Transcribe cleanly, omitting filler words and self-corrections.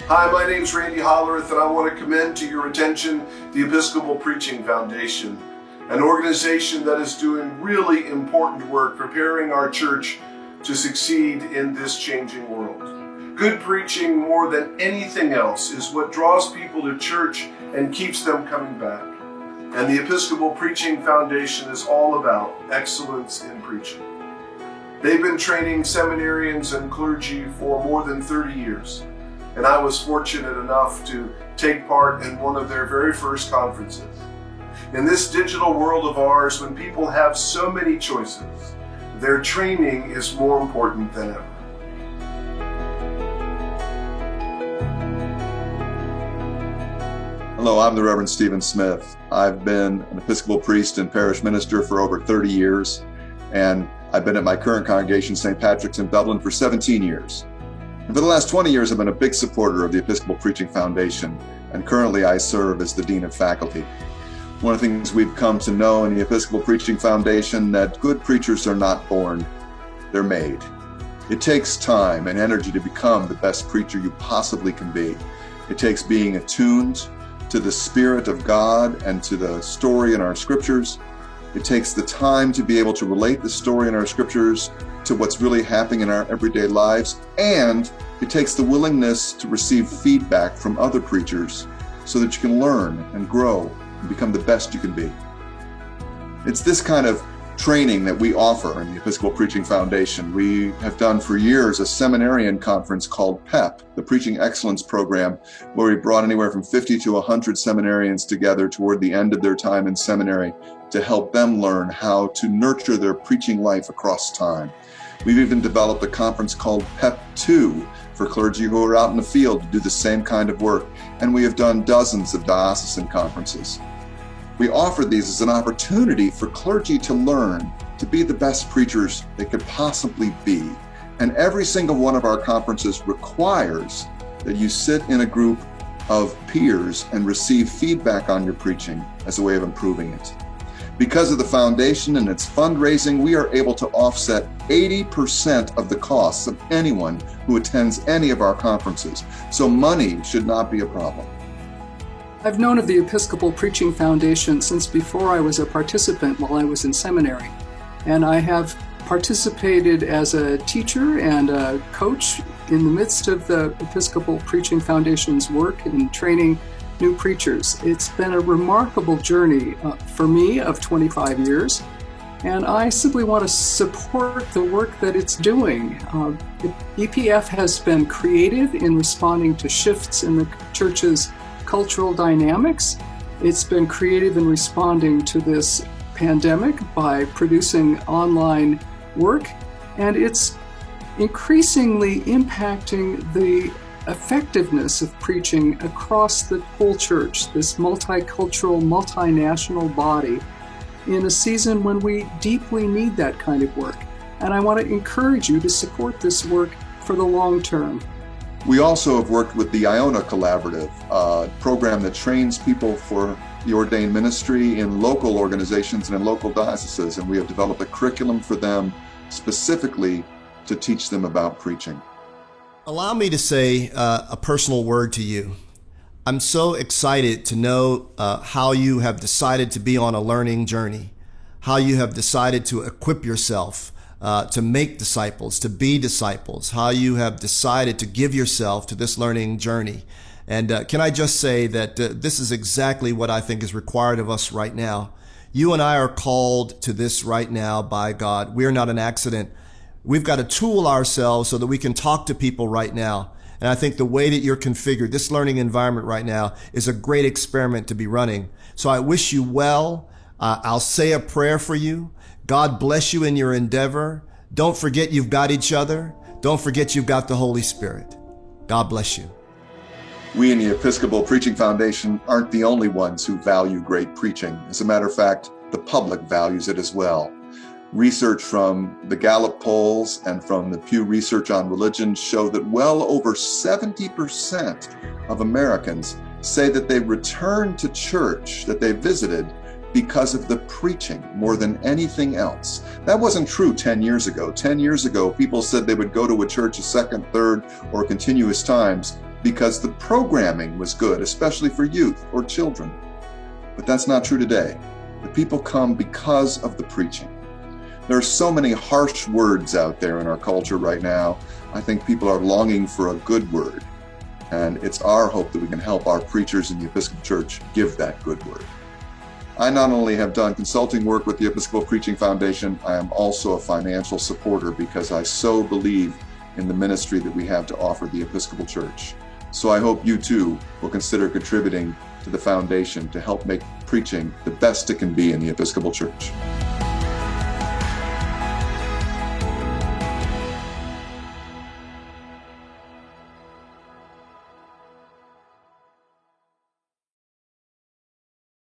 Hi, my name's Randy Hollerith, and I want to commend to your attention the Episcopal Preaching Foundation, an organization that is doing really important work preparing our church to succeed in this changing world. Good preaching, more than anything else, is what draws people to church and keeps them coming back. And the Episcopal Preaching Foundation is all about excellence in preaching. They've been training seminarians and clergy for more than 30 years. And I was fortunate enough to take part in one of their very first conferences. In this digital world of ours, when people have so many choices, their training is more important than ever. Hello, I'm the Reverend Stephen Smith. I've been an Episcopal priest and parish minister for over 30 years, and I've been at my current congregation, St. Patrick's in Dublin, for 17 years. And for the last 20 years, I've been a big supporter of the Episcopal Preaching Foundation, and currently I serve as the Dean of Faculty. One of the things we've come to know in the Episcopal Preaching Foundation that good preachers are not born, they're made. It takes time and energy to become the best preacher you possibly can be. It takes being attuned to the Spirit of God and to the story in our scriptures. It takes the time to be able to relate the story in our scriptures to what's really happening in our everyday lives, and it takes the willingness to receive feedback from other preachers so that you can learn and grow and become the best you can be. It's this kind of training that we offer in the Episcopal Preaching Foundation. We have done for years a seminarian conference called PEP, the Preaching Excellence Program, where we brought anywhere from 50 to 100 seminarians together toward the end of their time in seminary to help them learn how to nurture their preaching life across time. We've even developed a conference called PEP 2 for clergy who are out in the field to do the same kind of work, and we have done dozens of diocesan conferences. We offer these as an opportunity for clergy to learn to be the best preachers they could possibly be. And every single one of our conferences requires that you sit in a group of peers and receive feedback on your preaching as a way of improving it. Because of the foundation and its fundraising, we are able to offset 80% of the costs of anyone who attends any of our conferences. So money should not be a problem. I've known of the Episcopal Preaching Foundation since before I was a participant while I was in seminary. And I have participated as a teacher and a coach in the midst of the Episcopal Preaching Foundation's work in training new preachers. It's been a remarkable journey for me of 25 years, and I simply want to support the work that it's doing. EPF has been creative in responding to shifts in the church's cultural dynamics. It's been creative in responding to this pandemic by producing online work, and it's increasingly impacting the effectiveness of preaching across the whole church, this multicultural, multinational body, in a season when we deeply need that kind of work. And I want to encourage you to support this work for the long term. We also have worked with the Iona Collaborative, a program that trains people for the ordained ministry in local organizations and in local dioceses, and we have developed a curriculum for them specifically to teach them about preaching. Allow me to say a personal word to you. I'm so excited to know how you have decided to be on a learning journey, how you have decided to equip yourself to make disciples, to be disciples, how you have decided to give yourself to this learning journey. And can I just say that this is exactly what I think is required of us right now. You and I are called to this right now by God. We are not an accident. We've got to tool ourselves so that we can talk to people right now. And I think the way that you're configured, this learning environment right now, is a great experiment to be running. So I wish you well. I'll say a prayer for you. God bless you in your endeavor. Don't forget you've got each other. Don't forget you've got the Holy Spirit. God bless you. We in the Episcopal Preaching Foundation aren't the only ones who value great preaching. As a matter of fact, the public values it as well. Research from the Gallup polls and from the Pew Research on Religion show that well over 70% of Americans say that they returned to church that they visited because of the preaching more than anything else. That wasn't true 10 years ago. 10 years ago, people said they would go to a church a second, third, or continuous times because the programming was good, especially for youth or children. But that's not true today. The people come because of the preaching. There are so many harsh words out there in our culture right now. I think people are longing for a good word. And it's our hope that we can help our preachers in the Episcopal Church give that good word. I not only have done consulting work with the Episcopal Preaching Foundation, I am also a financial supporter because I so believe in the ministry that we have to offer the Episcopal Church. So I hope you too will consider contributing to the foundation to help make preaching the best it can be in the Episcopal Church.